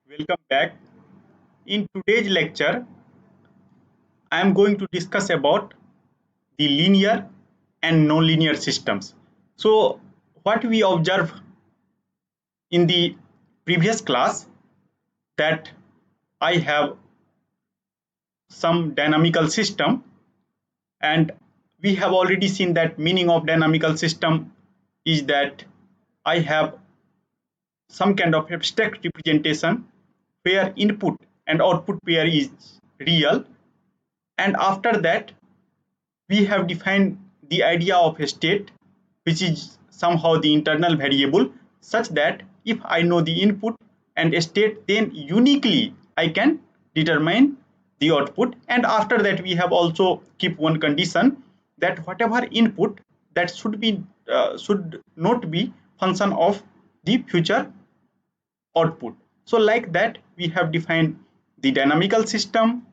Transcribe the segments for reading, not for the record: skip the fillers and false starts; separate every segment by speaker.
Speaker 1: Welcome back. In today's lecture, I am going to discuss about the linear and nonlinear systems. So, what we observe in the previous class that I have some dynamical system, and we have already seen that meaning of dynamical system is that I have some kind of abstract representation where input and output pair is real, and after that we have defined the idea of a state, which is somehow the internal variable, such that if I know the input and a state, then uniquely I can determine the output. And after that we have also keep one condition, that whatever input, that should not be function of the future output. So like that we have defined the dynamical system,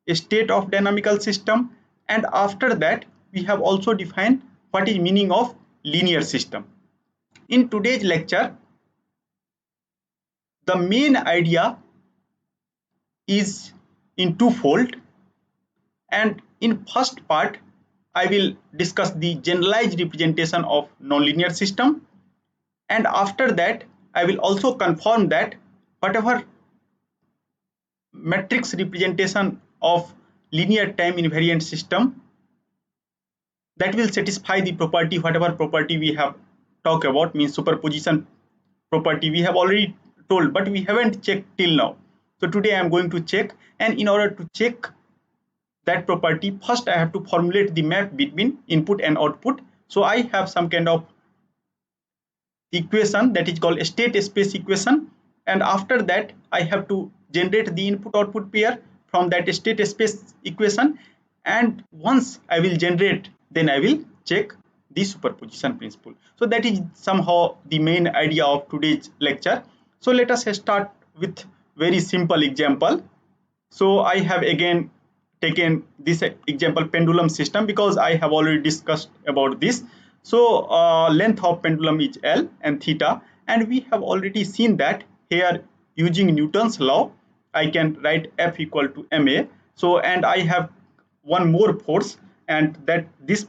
Speaker 1: a state of dynamical system, and after that we have also defined what is meaning of linear system. In today's lecture, the main idea is in twofold, and in first part I will discuss the generalized representation of nonlinear system, and after that I will also confirm that whatever matrix representation of linear time invariant system, that will satisfy the property, whatever property we have talked about, means superposition property we have already told, but we haven't checked till now. So today I am going to check, and in order to check that property, first I have to formulate the map between input and output. So I have some kind of equation that is called a state space equation, and after that I have to generate the input output pair from that state space equation, and once I will generate, then I will check the superposition principle. So that is somehow the main idea of today's lecture. So let us start with very simple example. So I have again taken this example pendulum system, because I have already discussed about this. So length of pendulum is L and theta, and we have already seen that here using Newton's law I can write F equal to ma. So and I have one more force, and that this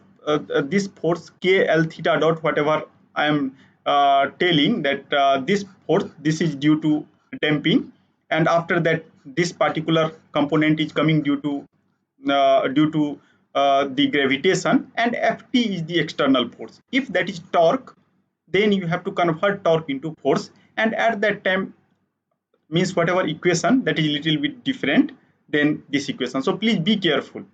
Speaker 1: force K L theta dot whatever I am telling, that this force, this is due to damping, and after that this particular component is coming due to the gravitation, and Ft is the external force. If that is torque, then you have to convert torque into force, and at that time, means whatever equation, that is little bit different than this equation. So please be careful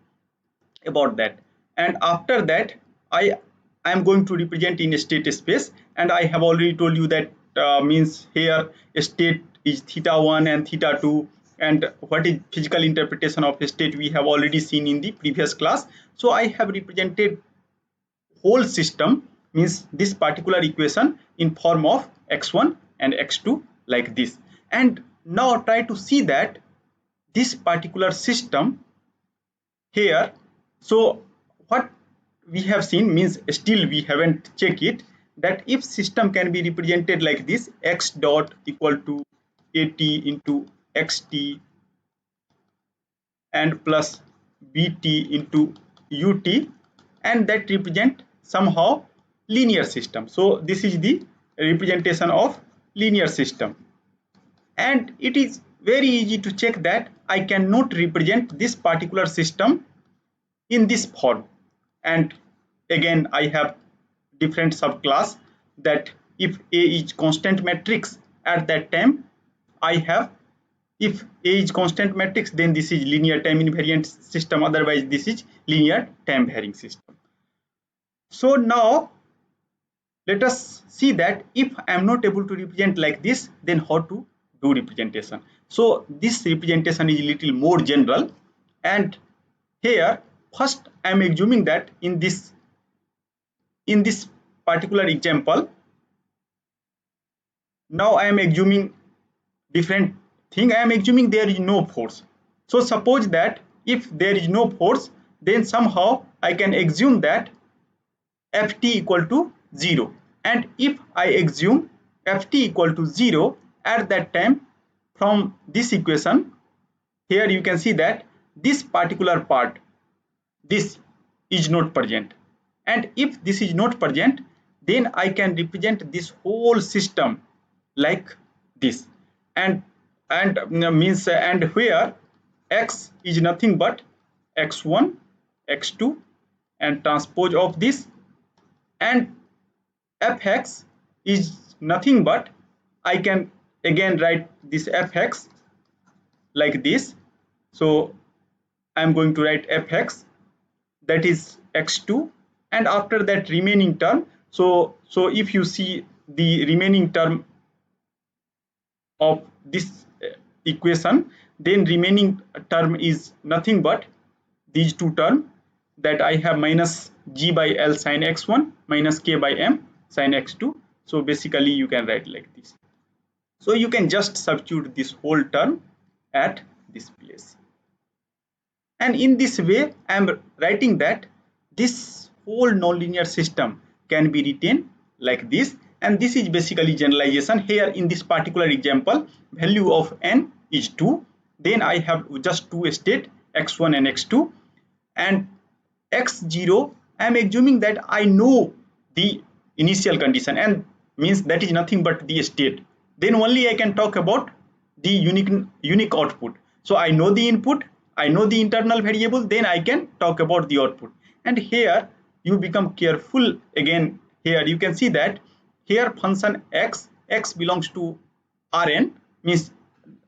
Speaker 1: about that. And after that I am going to represent in a state space, and I have already told you that means here a state is theta 1 and theta 2, and what is physical interpretation of a state we have already seen in the previous class. So I have represented whole system, means this particular equation, in form of x1 and x2 like this. And now try to see that this particular system here, so what we have seen, means still we haven't checked it, that if system can be represented like this, x dot equal to at into xt and plus bt into ut, and that represent somehow linear system. So this is the representation of linear system, and it is very easy to check that I cannot represent this particular system in this form. And again I have different subclass, that if A is constant matrix, at that time I have, if A is constant matrix, then this is linear time invariant system, otherwise this is linear time varying system. So now let us see that if I am not able to represent like this, then how to do representation. So this representation is a little more general, and here first I am assuming that in this particular example, now I am assuming different thing. I am assuming there is no force. So suppose that if there is no force, then somehow I can assume that Ft equal to 0, and if I assume Ft equal to 0, at that time from this equation, here you can see that this particular part, this is not present, and if this is not present, then I can represent this whole system like this, and means and where x is nothing but x1 x2 and transpose of this, and fx is nothing but, I can again write this fx like this. So I'm going to write fx, that is x2, and after that remaining term. So if you see the remaining term of this equation, then remaining term is nothing but these two terms, that I have minus g by l sin x1 minus k by m sin x2. So basically you can write like this. So you can just substitute this whole term at this place. And in this way, I am writing that this whole nonlinear system can be written like this. And this is basically generalization. Here in this particular example, value of n is 2. Then I have just two states, x1 and x2. And x0, I am assuming that I know the initial condition, and means that is nothing but the state. Then only I can talk about the unique output. So I know the input, I know the internal variable, then I can talk about the output. And here you become careful again. Here you can see that here function x belongs to Rn, means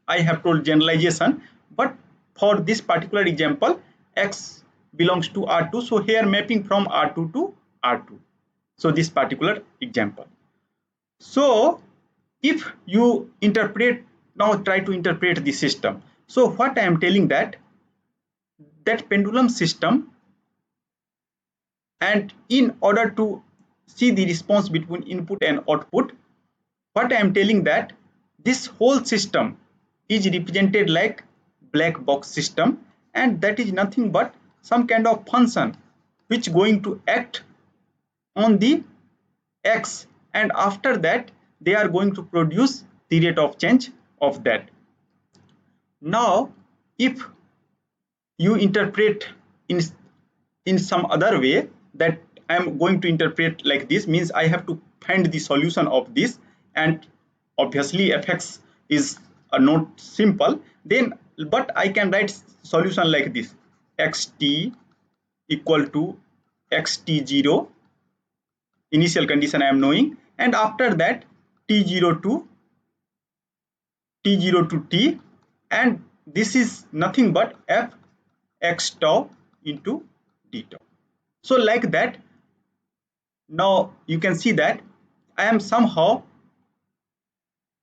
Speaker 1: I have told generalization, but for this particular example, x belongs to R2. So here mapping from R2 to R2. So this particular example. So if you interpret, now try to interpret the system. So what I am telling that pendulum system, and in order to see the response between input and output, what I am telling that this whole system is represented like black box system, and that is nothing but some kind of function which going to act on the x, and after that they are going to produce the rate of change of that. Now if you interpret in some other way, that I am going to interpret like this, means I have to find the solution of this, and obviously fx is not simple, then but I can write solution like this: xt equal to xt0, initial condition I am knowing, and after that t0 to t, and this is nothing but f x tau into d tau. So like that, now you can see that I am somehow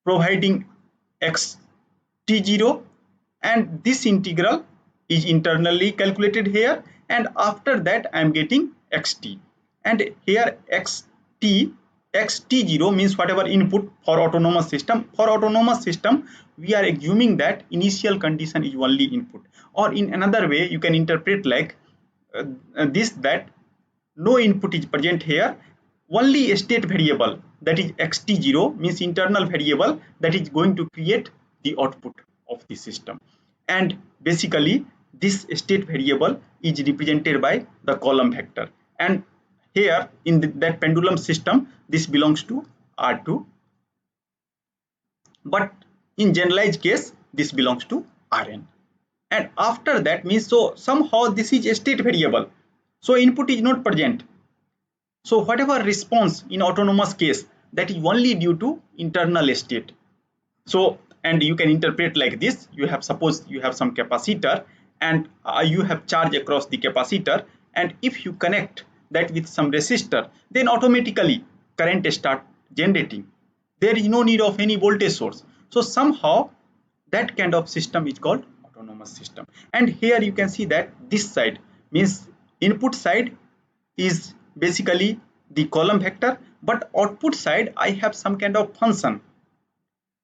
Speaker 1: providing x t0, and this integral is internally calculated here, and after that I am getting xt, and here xt0 means whatever input for autonomous system. For autonomous system, we are assuming that initial condition is only input, or in another way you can interpret like this, that no input is present here, only a state variable, that is xt0, means internal variable that is going to create the output of the system, and basically this state variable is represented by the column vector, and here in that pendulum system this belongs to R2, but in generalized case this belongs to Rn. And after that means, so somehow this is a state variable, so input is not present. So whatever response in autonomous case, that is only due to internal state. So, and you can interpret like this: you have, suppose you have some capacitor, and you have charge across the capacitor, and if you connect that with some resistor, then automatically current start generating. There is no need of any voltage source. So somehow that kind of system is called autonomous system. And here you can see that this side means input side is basically the column vector, but output side I have some kind of function,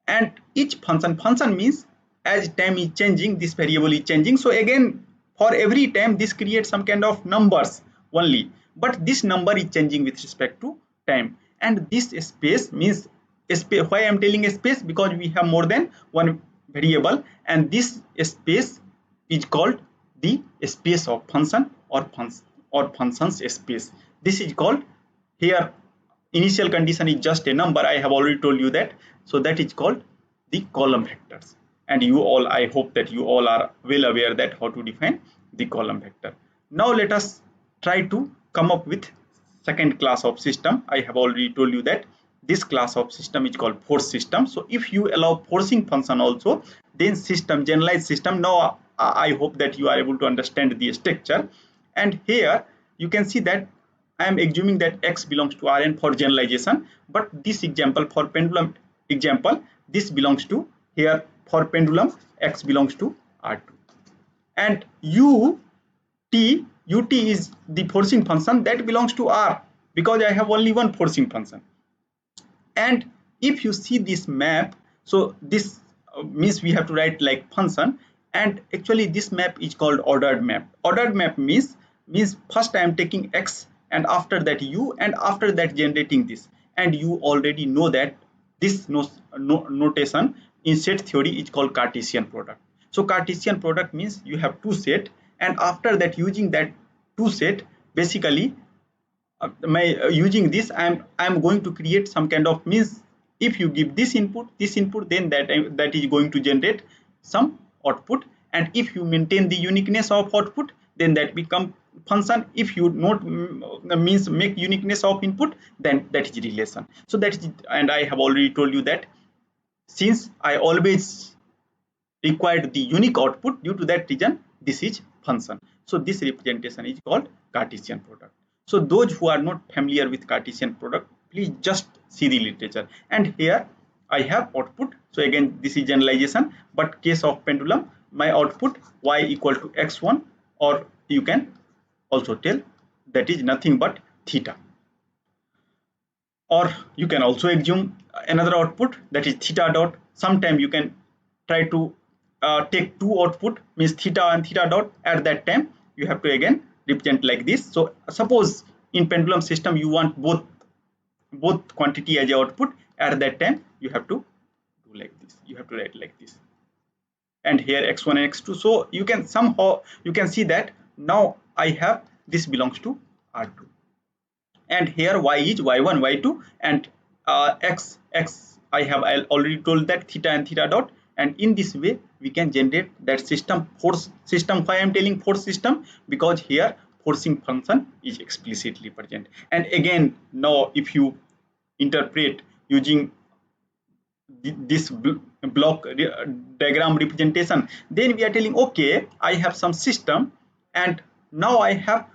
Speaker 1: and each function means as time is changing, this variable is changing. So again, for every time this creates some kind of numbers only, but this number is changing with respect to time. And this space means space, why I am telling a space, because we have more than one variable, and this space is called the space of function or functions space. This is called, here initial condition is just a number, I have already told you that, so that is called the column vectors. And you all, I hope that you all are well aware that how to define the column vector. Now let us try to come up with second class of system. I have already told you that this class of system is called force system. So if you allow forcing function also, then system, generalized system. Now I hope that you are able to understand the structure. And here you can see that I am assuming that x belongs to Rn for generalization, but this example, for pendulum example, this belongs to, here for pendulum x belongs to R2, and ut is the forcing function that belongs to R, because I have only one forcing function. And if you see this map, so this means we have to write like function, and actually this map is called ordered map. Ordered map means first I am taking x, and after that u, and after that generating this. And you already know that this notation in set theory is called Cartesian product. So Cartesian product means you have two set, and after that using that two set, basically using this I'm going to create some kind of, means if you give this input, then that is going to generate some output, and if you maintain the uniqueness of output, then that become function. If you not means make uniqueness of input, then that is relation. So that is, and I have already told you that since I always required the unique output, due to that reason this is function. So this representation is called Cartesian product. So those who are not familiar with Cartesian product, please just see the literature. And here I have output. So again this is generalization, but case of pendulum, my output y equal to x1, or you can also tell that is nothing but theta, or you can also assume another output, that is theta dot. Sometime you can try to take two output, means theta and theta dot. At that time you have to again represent like this. So suppose in pendulum system you want both quantity as a output, at that time you have to do like this, you have to write like this, and here x1 and x2. So you can somehow you can see that now I have this belongs to R2, and here y is y1 y2, and x I have already told that theta and theta dot. And in this way we can generate that system, force system. Why I am telling force system? Because here forcing function is explicitly present. And again, now if you interpret using this block diagram representation, then we are telling, okay, I have some system, and now I have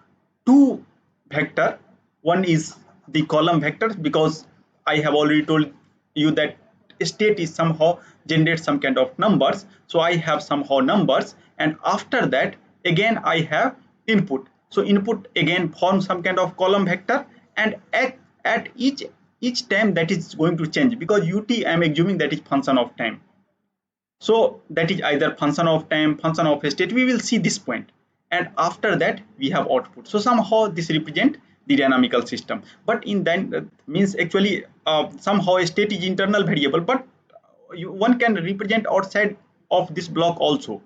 Speaker 1: two vector. One is the column vectors, because I have already told you that state is somehow generate some kind of numbers. So I have somehow numbers, and after that again I have input. So input again form some kind of column vector, and at each time that is going to change, because ut I am assuming that is function of time. So that is either function of time, function of state, we will see this point. And after that we have output. So somehow this represent the dynamical system. But in that means actually somehow state is internal variable, but one can represent outside of this block also.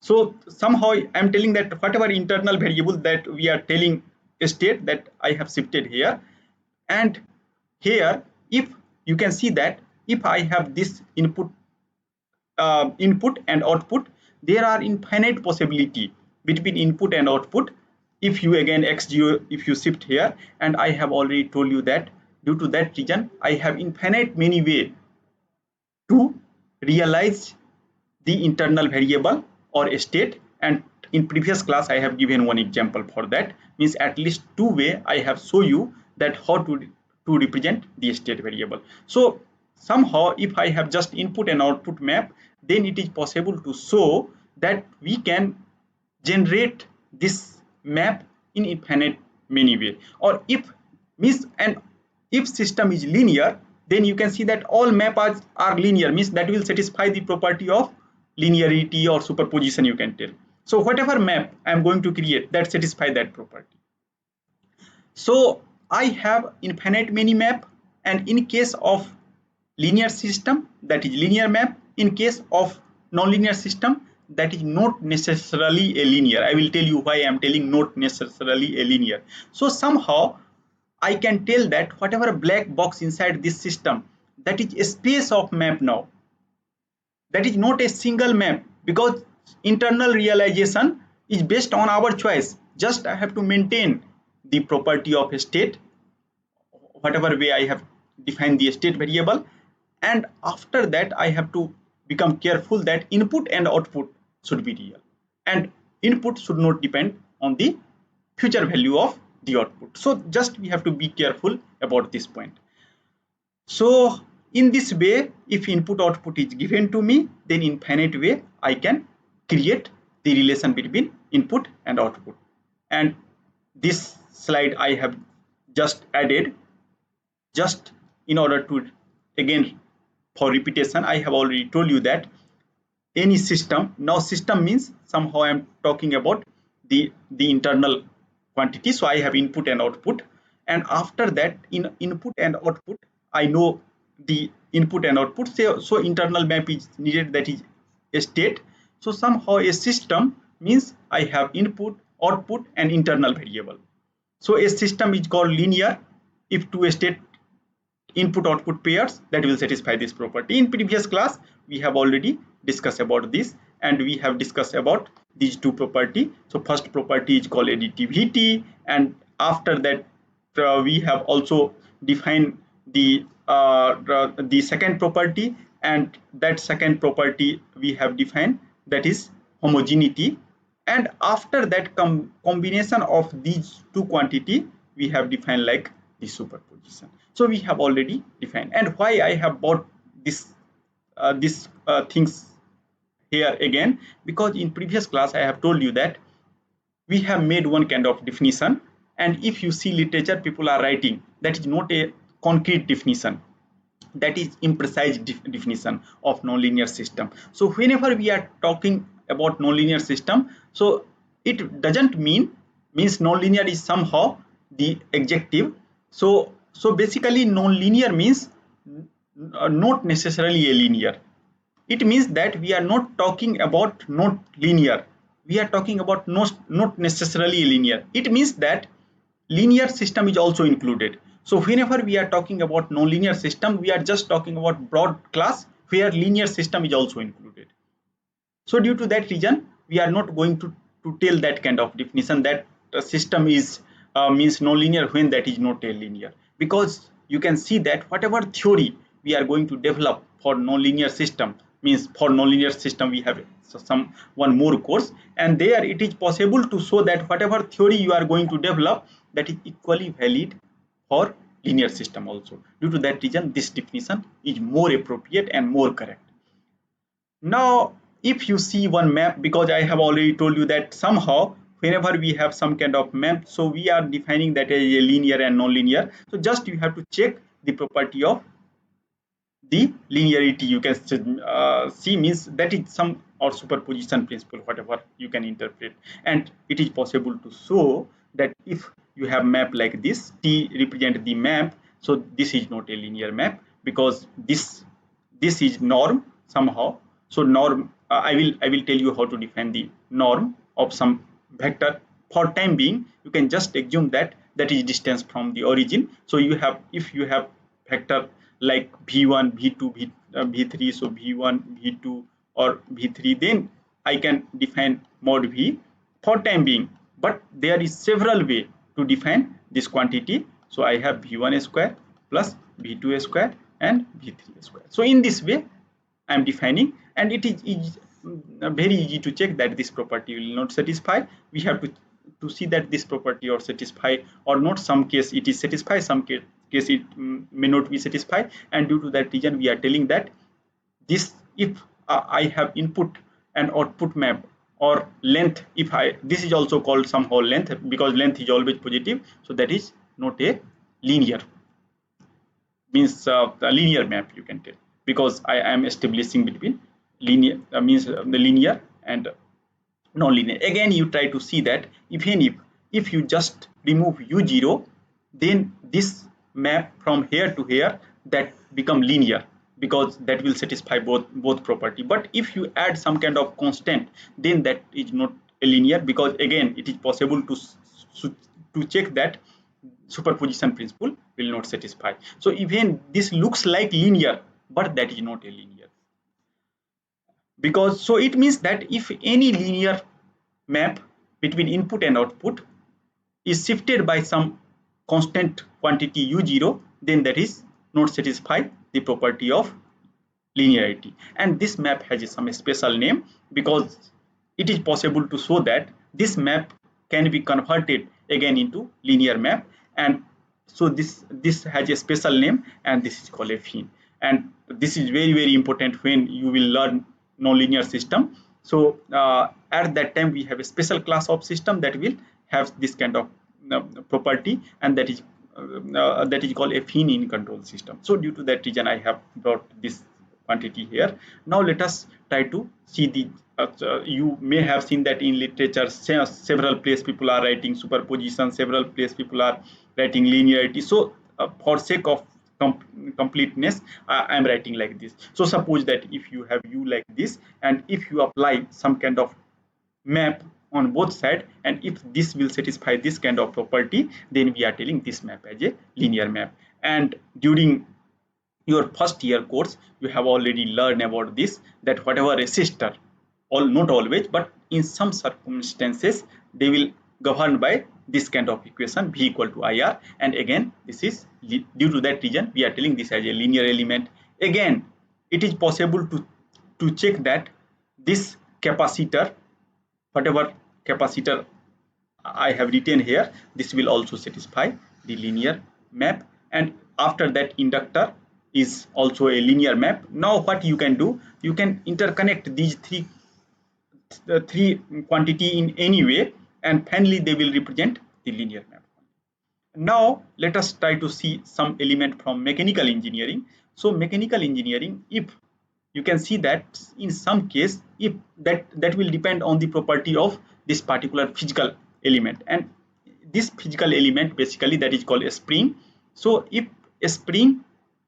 Speaker 1: So somehow I am telling that whatever internal variable that we are telling state, that I have shifted here. And here if you can see that if I have this input and output, there are infinite possibility between input and output. If you again x0, if you shift here, and I have already told you that due to that reason I have infinite many way to realize the internal variable or state. And in previous class I have given one example for that, means at least two way I have show you that how to represent the state variable. So somehow if I have just input and output map, then it is possible to show that we can generate this map in infinite many way. Or if means, and if system is linear, then you can see that all maps are linear, means that will satisfy the property of linearity or superposition, you can tell. So whatever map I am going to create, that satisfy that property. So I have infinite many map, and in case of linear system, that is linear map, in case of nonlinear system, that is not necessarily a linear. I will tell you why I am telling not necessarily a linear. So somehow I can tell that whatever black box inside this system, that is a space of map now. That is not a single map, because internal realization is based on our choice. Just I have to maintain the property of a state, whatever way I have defined the state variable, and after that I have to become careful that input and output should be real, and input should not depend on the future value of the output. So just we have to be careful about this point. So in this way, if input output is given to me, then in finite way I can create the relation between input and output. And this slide I have just added just in order to, again, for repetition, I have already told you that any system, now system means somehow I am talking about the internal quantity. So I have input and output, and after that in input and output I know the input and output. So internal map is needed, that is a state. So somehow a system means I have input, output and internal variable. So a system is called linear if two state input output pairs that will satisfy this property. In previous class we have already discussed about this, and we have discussed about these two property. So first property is called additivity, and after that we have also defined the second property, and that second property we have defined, that is homogeneity, and after that combination of these two quantity we have defined like the superposition. So we have already defined. And why I have brought this things here again, because in previous class I have told you that we have made one kind of definition, and if you see literature, people are writing that is not a concrete definition, that is imprecise definition of nonlinear system. So whenever we are talking about nonlinear system, so it doesn't means nonlinear is somehow the adjective. So basically nonlinear means not necessarily a linear. It means that we are not talking about not linear, we are talking about not necessarily linear. It means that linear system is also included. So whenever we are talking about nonlinear system, we are just talking about broad class where linear system is also included. So due to that reason, we are not going to tell that kind of definition that a system is means nonlinear when that is not a linear, because you can see that whatever theory we are going to develop for nonlinear system, means for nonlinear system we have some one more course, and there it is possible to show that whatever theory you are going to develop, that is equally valid for linear system also. Due to that reason, this definition is more appropriate and more correct. Now if you see one map, because I have already told you that somehow whenever we have some kind of map, so we are defining that as a linear and non-linear. So just you have to check the property of the linearity. You can see means that is some or superposition principle, whatever you can interpret, and it is possible to show that if you have map like this, T represent the map, so this is not a linear map, because this is norm somehow. So norm, I will tell you how to define the norm of some vector. For time being, you can just assume that that is distance from the origin. So you have, if you have vector like v1, v2, v3, so v1, v2 or v3, then I can define mod v for time being. But there is several way to define this quantity. So I have v1 square plus v2 square and v3 square. So in this way I am defining, and it is very easy to check that this property will not satisfy. We have to see that this property or satisfy or not. Some case it is satisfied, some case it may not be satisfied, and due to that reason we are telling that this, if I have input and output map or length, if this is also called somehow length, because length is always positive, so that is not a linear, means a linear map you can tell, because I am establishing between linear means the linear and non-linear. Again you try to see that even if you just remove u0, then this map from here to here that become linear, because that will satisfy both property. But if you add some kind of constant, then that is not a linear, because again it is possible to check that superposition principle will not satisfy. So even this looks like linear, but that is not a linear, because so it means that if any linear map between input and output is shifted by some constant quantity u0, then that is not satisfy the property of linearity. And this map has some special name, because it is possible to show that this map can be converted again into linear map. And so this has a special name, and this is called a fin. And this is very important when you will learn nonlinear system. So at that time we have a special class of system that will have this kind of property, and that is called a fin in control system. So due to that reason I have brought this quantity here. Now let us try to see the you may have seen that in literature several place people are writing superposition, several place people are writing linearity. So for sake of completeness, I am writing like this. So suppose that if you have u like this, and if you apply some kind of map on both sides, and if this will satisfy this kind of property, then we are telling this map as a linear map. And during your first year course you have already learned about this, that whatever resistor, all not always but in some circumstances, they will govern by this kind of equation v equal to ir. And again this is due to that reason we are telling this as a linear element. Again it is possible to check that this capacitor, whatever capacitor I have written here, this will also satisfy the linear map. And after that inductor is also a linear map. Now what you can do, you can interconnect these three quantity in any way, and finally they will represent the linear map. Now let us try to see some element from mechanical engineering. So mechanical engineering, if you can see that in some case, if that will depend on the property of this particular physical element, and this physical element basically that is called a spring. So if a spring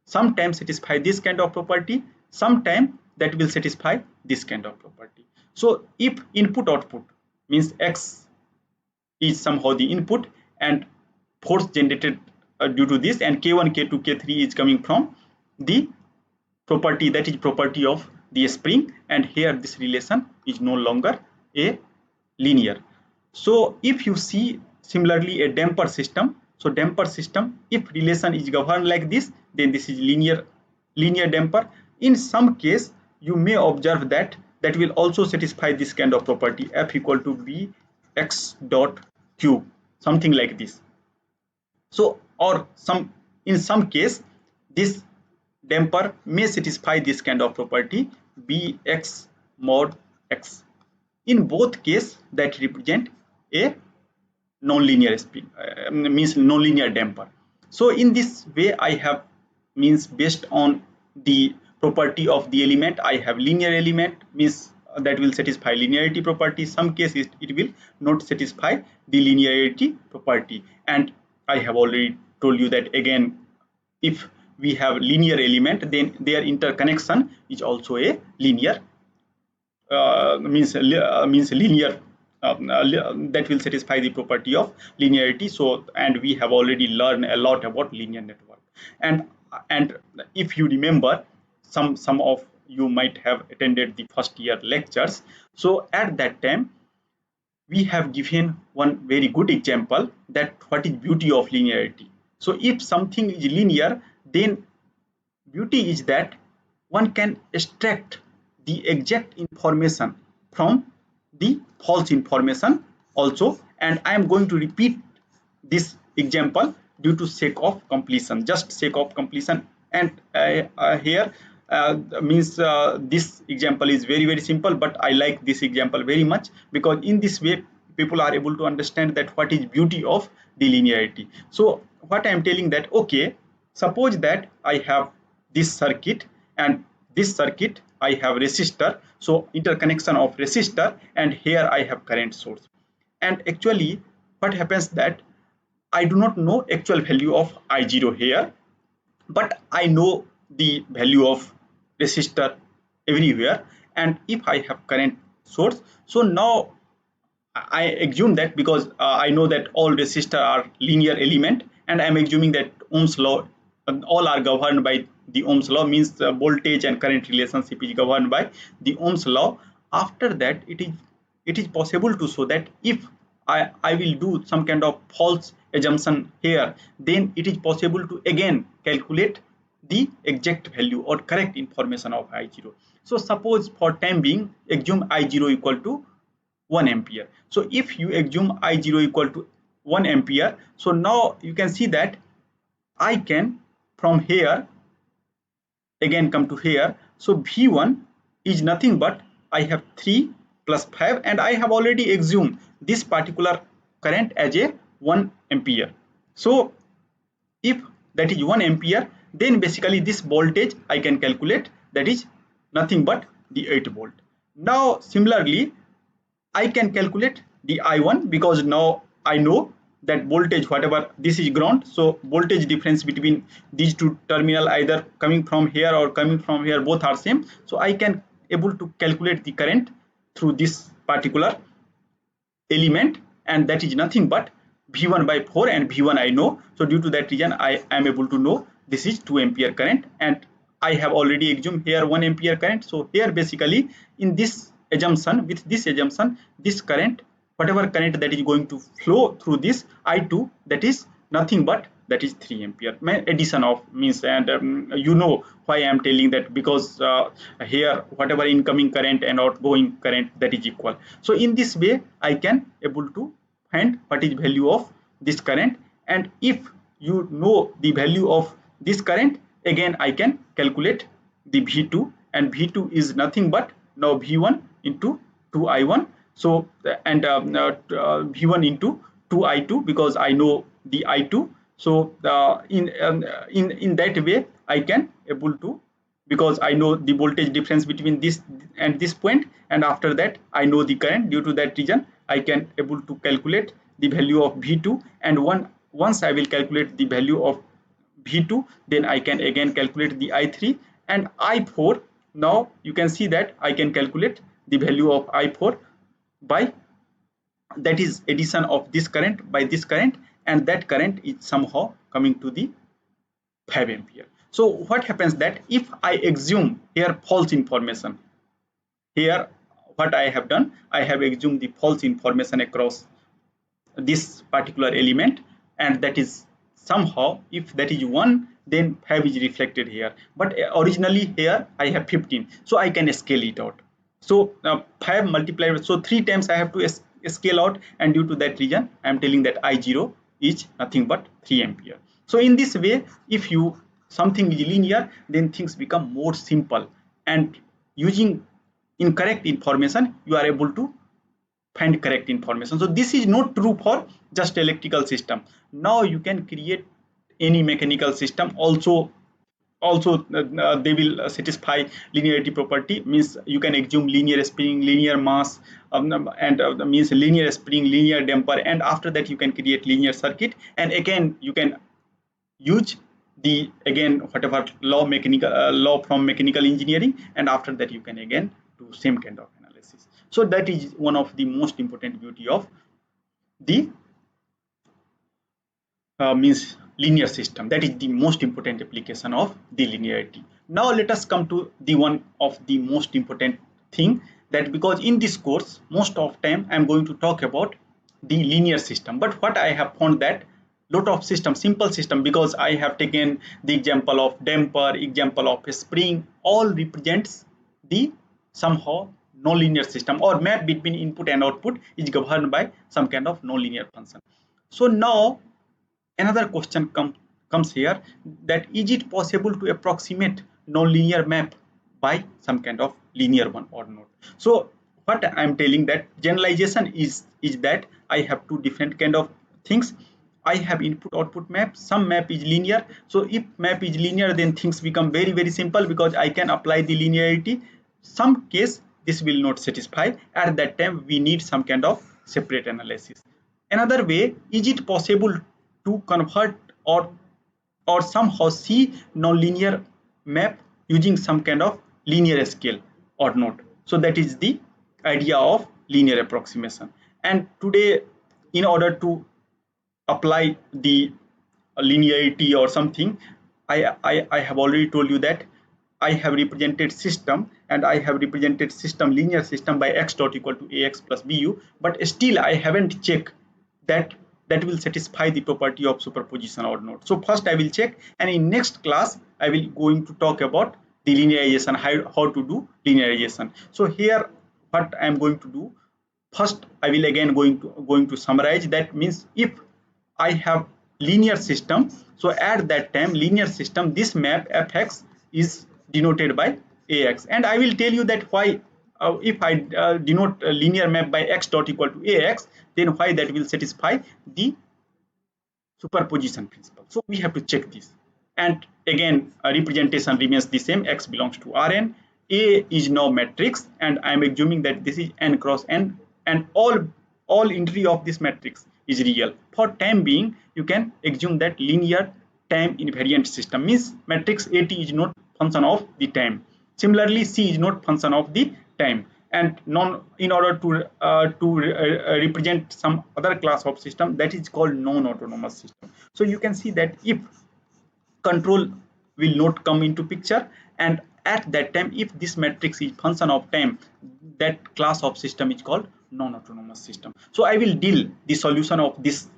Speaker 1: sometimes satisfy this kind of property, sometime that will satisfy this kind of property. So if input output means x is somehow the input, and force generated due to this, and k1 k2 k3 is coming from the property, that is property of the spring, and here this relation is no longer a linear. So if you see similarly a damper system, so damper system, if relation is governed like this, then this is linear damper. In some case you may observe that that will also satisfy this kind of property, f equal to b x dot cube, something like this. So or in some case this damper may satisfy this kind of property, bx mod x. In both case that represent a nonlinear spring, means nonlinear damper. So in this way I have, means based on the property of the element, I have linear element, means that will satisfy linearity property. Some cases it will not satisfy the linearity property. And I have already told you that again, if we have linear element, then their interconnection is also a linear, means linear, that will satisfy the property of linearity. So and we have already learned a lot about linear network. And if you remember, some of you might have attended the first year lectures. So at that time we have given one very good example, that what is beauty of linearity. So if something is linear, then beauty is that one can extract the exact information from the false information also. And I am going to repeat this example due to sake of completion, just sake of completion. And here means this example is very simple, but I like this example very much, because in this way people are able to understand that what is beauty of the linearity. So what I am telling that, okay, suppose that I have this circuit, and this circuit I have resistor, so interconnection of resistor, and here I have current source. And actually what happens that I do not know actual value of I0 here, but I know the value of resistor everywhere, and if I have current source, so now I assume that because I know that all resistors are linear element, and I'm assuming that Ohm's law, all are governed by the Ohm's law, means the voltage and current relationship is governed by the Ohm's law. After that, it is possible to show that if I will do some kind of false assumption here, then it is possible to again calculate the exact value or correct information of I0. So suppose for time being, assume I0 equal to 1 ampere. So if you assume I0 equal to 1 ampere, so now you can see that I can from here again come to here. So V1 is nothing but I have 3 plus 5, and I have already assumed this particular current as a 1 ampere. So if that is 1 ampere, then basically this voltage I can calculate, that is nothing but the 8 volt. Now similarly I can calculate the I1, because now I know that voltage, whatever, this is ground, so voltage difference between these two terminal, either coming from here or coming from here, both are same. So I can able to calculate the current through this particular element, and that is nothing but V1 by 4, and V1 I know. So due to that reason I am able to know this is 2 ampere current, and I have already assumed here 1 ampere current. So here basically in this assumption, with this assumption, this current, whatever current that is going to flow through this I2, that is nothing but that is 3 ampere. My addition of means, and you know why I am telling that, because here whatever incoming current and outgoing current, that is equal. So in this way I can able to find what is value of this current, and if you know the value of this current, again I can calculate the V2, and V2 is nothing but now V1 into 2I1. So and V1 into 2I2, because I know the I2. So in that way I can able to, because I know the voltage difference between this and this point, and after that I know the current. Due to that reason I can able to calculate the value of V2, and once I will calculate the value of V2, then I can again calculate the I3 and I4. Now you can see that I can calculate the value of I4 by, that is addition of this current by this current, and that current is somehow coming to the 5 ampere. So what happens that if I assume here false information, here what I have done, I have assumed the false information across this particular element, and that is somehow, if that is 1, then 5 is reflected here, but originally here I have 15, so I can scale it out. So 5 multiplied, so 3 times I have to scale out, and due to that reason I am telling that I0 is nothing but 3 ampere. So in this way, if you something is linear, then things become more simple, and using incorrect information you are able to find correct information. So this is not true for just electrical system. Now you can create any mechanical system also. They will satisfy linearity property, means you can assume linear spring, linear mass, and means linear spring, linear damper, and after that you can create linear circuit, and again you can use the again whatever law from mechanical engineering, and after that you can again do same kind of analysis. So that is one of the most important beauty of the means linear system. That is the most important application of the linearity. Now let us come to the one of the most important thing, that because in this course most of time I am going to talk about the linear system, but what I have found that lot of system, simple system, because I have taken the example of damper, example of a spring, all represents the somehow nonlinear system, or map between input and output is governed by some kind of nonlinear function. So now another question comes here, that is it possible to approximate nonlinear map by some kind of linear one or not? So what I am telling, that generalization is that I have two different kind of things. I have input output map, some map is linear. So if map is linear, then things become very simple, because I can apply the linearity. Some case this will not satisfy, at that time we need some kind of separate analysis. Another way, is it possible to convert or somehow see nonlinear map using some kind of linear scale or not. So that is the idea of linear approximation. And today, in order to apply the linearity or something, I have already told you that I have represented system, and I have represented system linear system by x dot equal to ax plus bu, but still I haven't checked that that will satisfy the property of superposition or not. So first I will check, and in next class I will going to talk about the linearization, how to do linearization. So here what I am going to do, first I will again going to summarize. That means if I have linear system, so at that time linear system, this map fx is denoted by ax, and I will tell you that why. If I denote a linear map by x dot equal to ax, then why that will satisfy the superposition principle. So we have to check this. And again, representation remains the same. X belongs to Rn. A is now matrix, and I am assuming that this is n cross n, and all entry of this matrix is real. For time being, you can assume that linear time invariant system means matrix AT is not function of the time. Similarly, C is not function of the time. And in order to represent some other class of system, that is called non-autonomous system. So you can see that if control will not come into picture, and at that time if this matrix is function of time, that class of system is called non-autonomous system. So I will deal the solution of this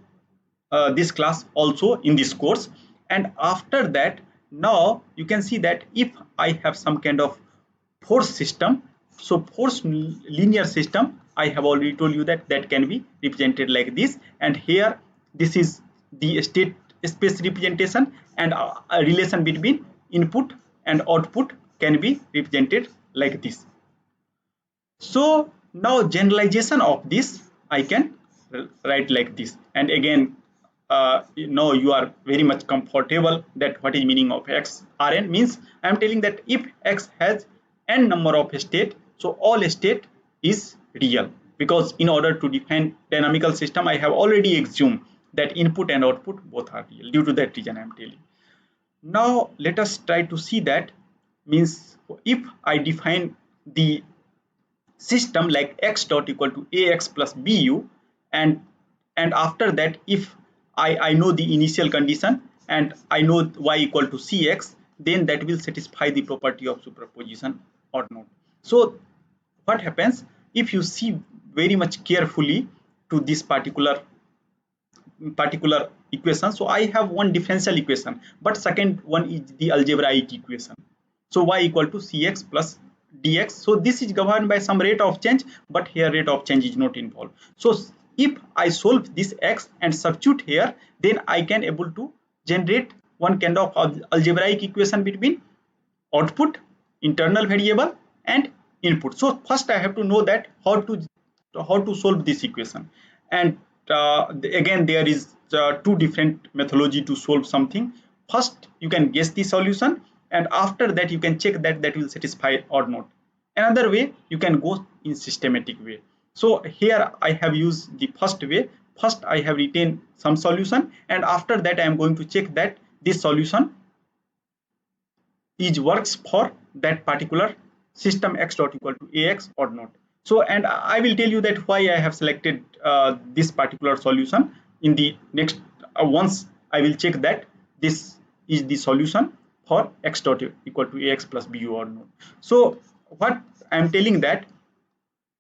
Speaker 1: class also in this course. And after that, now you can see that if I have some kind of force system, so force linear system, I have already told you that that can be represented like this, and here this is the state space representation, and a relation between input and output can be represented like this. So now generalization of this I can write like this. And again, now you are very much comfortable that what is meaning of x. Rn means I am telling that if x has n number of state, so all state is real, because in order to define dynamical system I have already assumed that input and output both are real. Due to that reason I am telling. Now let us try to see that. Means if I define the system like x dot equal to ax plus bu, and after that if I know the initial condition and I know y equal to cx, then that will satisfy the property of superposition or not. So what happens if you see very much carefully to this particular equation? So I have one differential equation, but second one is the algebraic equation. So y equal to cx plus dx. So this is governed by some rate of change, but here rate of change is not involved. So if I solve this x and substitute here, then I can able to generate one kind of algebraic equation between output, internal variable, and input. So first I have to know that how to solve this equation. And again there is two different methodology to solve something. First you can guess the solution, and after that you can check that that will satisfy or not. Another way, you can go in systematic way. So here I have used the first way. First I have retained some solution, and after that I am going to check that this solution is works for that particular system x dot equal to ax or not. So, and I will tell you that why I have selected this particular solution in the next. Once I will check that this is the solution for x dot equal to ax plus bu or not. So what I am telling that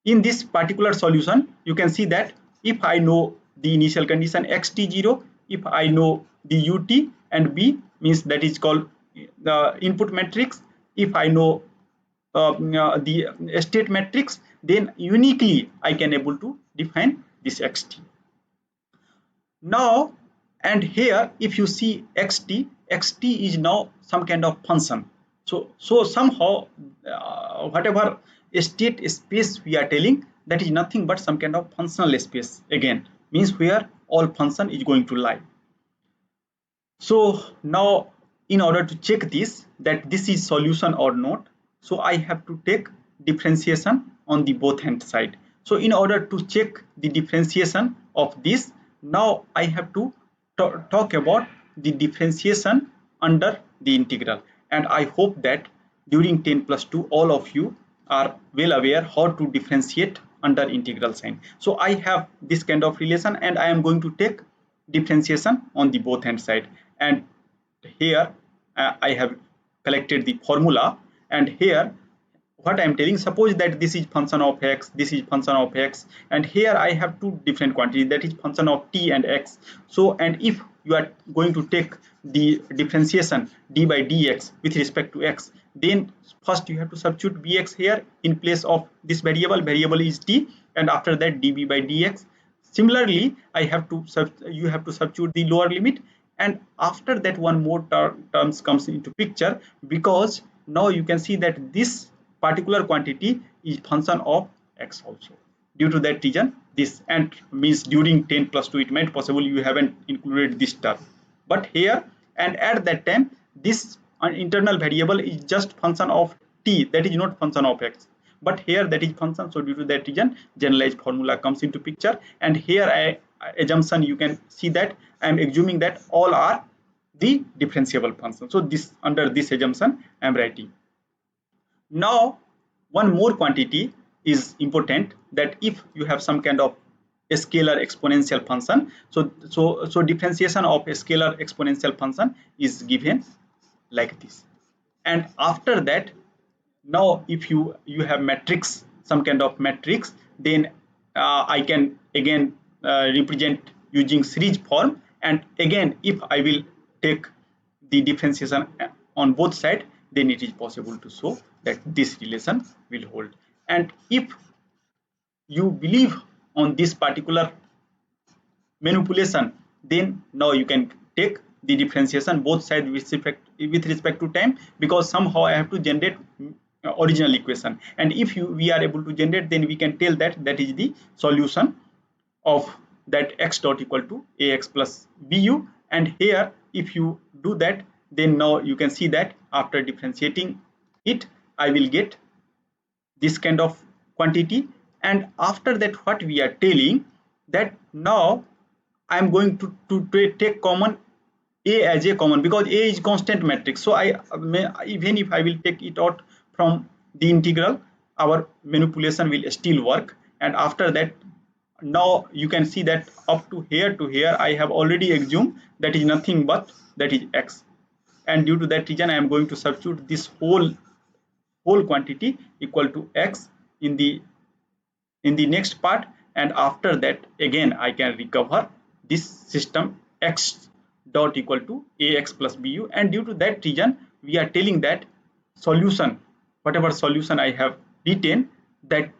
Speaker 1: in this particular solution, you can see that if I know the initial condition xt0, if I know the ut and b, means that is called the input matrix, if I know the state matrix, then uniquely I can able to define this xt. Now, and here if you see xt is now some kind of function. So somehow whatever state space we are telling, that is nothing but some kind of functional space, again means where all function is going to lie. So now in order to check this that this is solution or not, so I have to take differentiation on the both hand side. So in order to check the differentiation of this, now I have to talk about the differentiation under the integral, and I hope that during 10 plus 2 all of you are well aware how to differentiate under integral sign. So I have this kind of relation and I am going to take differentiation on the both hand side, and here I have collected the formula, and here what I am telling, suppose that this is function of x, this is function of x, and here I have two different quantities, that is function of t and x. So, and if you are going to take the differentiation d by dx with respect to x, then first you have to substitute bx here in place of this variable is t, and after that db by dx. Similarly, you have to substitute the lower limit, and after that one more terms comes into picture, because now you can see that this particular quantity is function of x also. Due to that reason, this, and means during 10 plus 2 it might possible you haven't included this term, but here and at that time this internal variable is just function of t, that is not function of x, but here that is function. So due to that reason generalized formula comes into picture, and here assumption you can see that I am assuming that all are the differentiable function. So this, under this assumption I am writing. Now one more quantity is important, that if you have some kind of a scalar exponential function, so differentiation of a scalar exponential function is given like this. And after that, now if you have matrix, some kind of matrix, then I can again represent using series form, and again if I will take the differentiation on both sides, then it is possible to show that this relation will hold. And if you believe on this particular manipulation, then now you can take the differentiation both sides with respect to time, because somehow I have to generate original equation, and if we are able to generate, then we can tell that that is the solution of that x dot equal to ax plus bu. And here if you do that, then now you can see that after differentiating it, I will get this kind of quantity. And after that, what we are telling, that now I am going to take common a as a common, because a is constant matrix. So I may, even if I will take it out from the integral, our manipulation will still work. And after that, now you can see that up to here I have already assumed that is nothing but that is x, and due to that reason I am going to substitute this whole quantity equal to x in the next part, and after that again I can recover this system x dot equal to ax plus bu. And due to that reason we are telling that solution, whatever solution I have written, that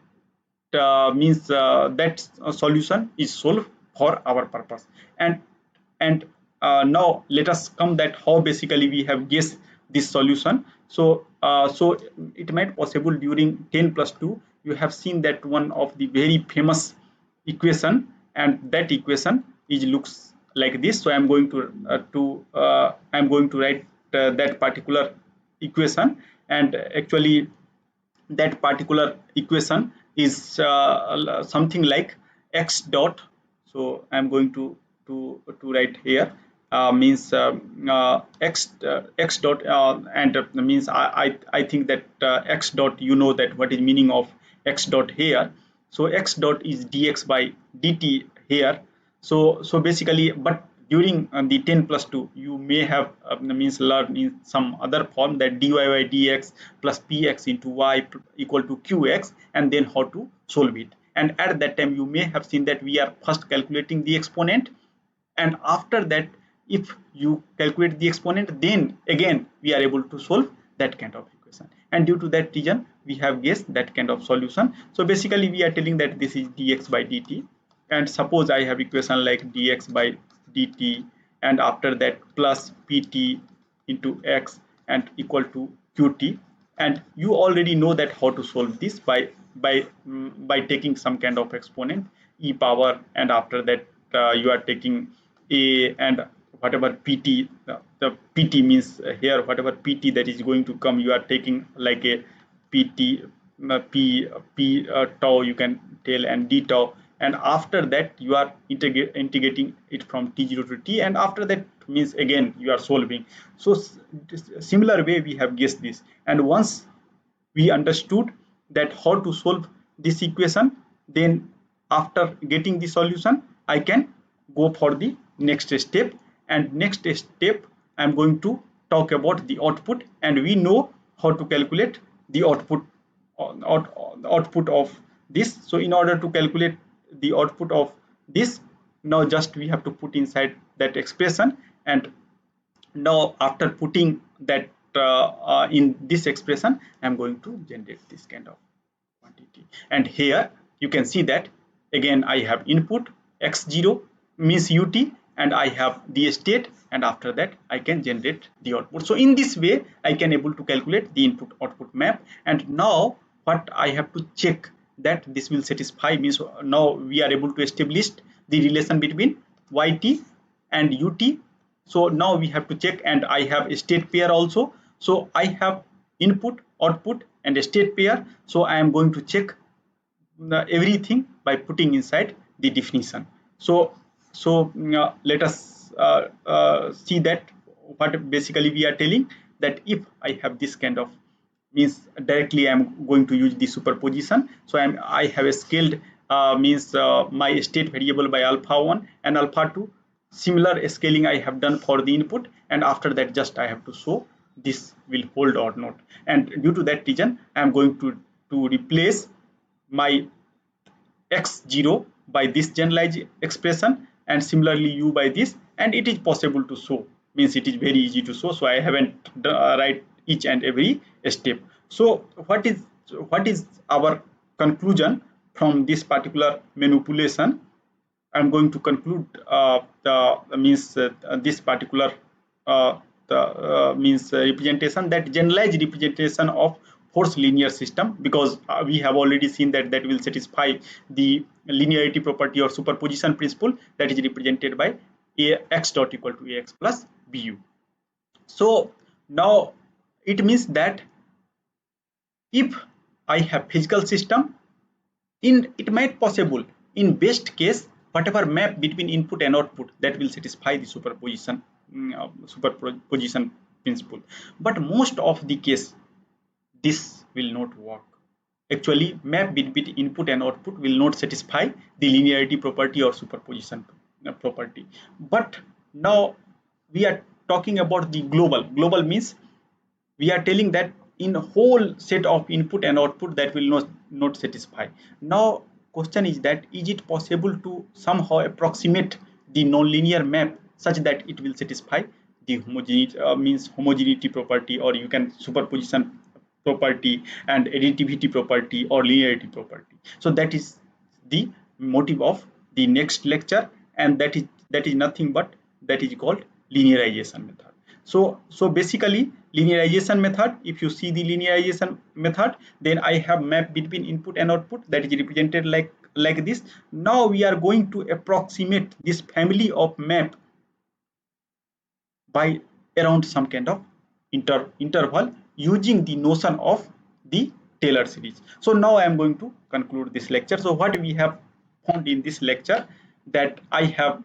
Speaker 1: means that solution is solved for our purpose. And now let us come that how basically we have guessed this solution. So so it might possible during 10 plus 2 you have seen that one of the very famous equation, and that equation is looks like this. So I am going to write that particular equation, and actually that particular equation is something like x dot. So I am going to write here means x dot, and means I think that x dot, you know that what is meaning of x dot here. So x dot is dx by dt here. So basically, but during the 10 plus 2 you may have means learned in some other form that dy by dx plus px into y equal to qx, and then how to solve it. And at that time you may have seen that we are first calculating the exponent, and after that if you calculate the exponent, then again we are able to solve that kind of equation. And due to that reason we have guessed that kind of solution. So basically we are telling that this is dx by dt, and suppose I have equation like dx by dt, and after that plus pt into x and equal to qt. And you already know that how to solve this by taking some kind of exponent e power, and after that you are taking a, and whatever pt, the pt means here whatever pt that is going to come, you are taking like a pt p tau you can tell, and d tau, and after that you are integrating it from t0 to t, and after that means again you are solving. So similar way we have guessed this, and once we understood that how to solve this equation, then after getting the solution I can go for the next step. And next step I'm going to talk about the output, and we know how to calculate the output of this. So in order to calculate the output of this, now just we have to put inside that expression, and now after putting that in this expression I'm going to generate this kind of quantity. And here you can see that again I have input x0 means ut, and I have the state, and after that I can generate the output. So in this way I can able to calculate the input output map. And now what I have to check that this will satisfy means now we are able to establish the relation between yt and ut. So now we have to check, and I have a state pair also. So I have input output and a state pair, so I am going to check everything by putting inside the definition. So let us see that what basically we are telling, that if I have this kind of means directly I am going to use the superposition. So I have a scaled means my state variable by alpha 1 and alpha 2. Similar scaling I have done for the input, and after that just I have to show this will hold or not. And due to that reason I am going to replace my x0 by this generalized expression, and similarly u by this, and it is possible to show, means it is very easy to show. So I haven't write each and every step. So what is our conclusion from this particular manipulation? I'm going to conclude this particular representation, that generalized representation of force linear system, because we have already seen that that will satisfy the linearity property or superposition principle, that is represented by ax dot equal to ax plus bu. So now it means that if I have physical system, in it might possible in best case whatever map between input and output, that will satisfy the superposition principle. But most of the case this will not work. Actually map between input and output will not satisfy the linearity property or superposition property. But now we are talking about the global means we are telling that in a whole set of input and output that will not satisfy. Now question is that is it possible to somehow approximate the nonlinear map such that it will satisfy the homogeneity means homogeneity property, or you can superposition property and additivity property or linearity property. So that is the motive of the next lecture, and that is nothing but that is called linearization method. So basically linearization method, if you see the linearization method, then I have map between input and output that is represented like this. Now we are going to approximate this family of map by around some kind of interval using the notion of the Taylor series. So now I am going to conclude this lecture. So what we have found in this lecture, that I have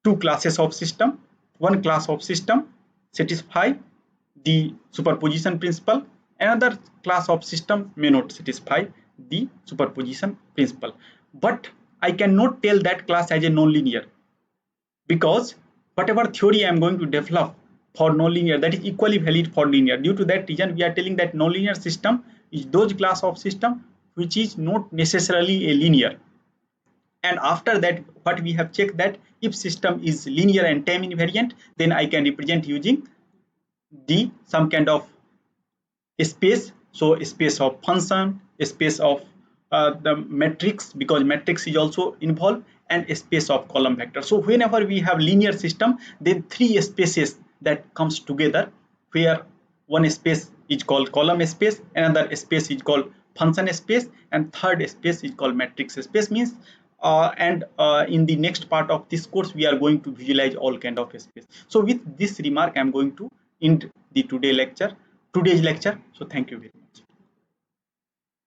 Speaker 1: two classes of system. One class of system satisfy the superposition principle, another class of system may not satisfy the superposition principle. But I cannot tell that class as a nonlinear, because whatever theory I am going to develop for nonlinear, that is equally valid for linear. Due to that reason we are telling that nonlinear system is those class of system which is not necessarily a linear. And after that what we have checked, that if system is linear and time invariant, then I can represent using the some kind of space. So a space of function, a space of the matrix, because matrix is also involved, and a space of column vector. So whenever we have linear system, then three spaces that comes together, where one space is called column space, another space is called function space, and third space is called matrix space. Means in the next part of this course we are going to visualize all kind of space. So with this remark I am going to end the today's lecture. So thank you very much.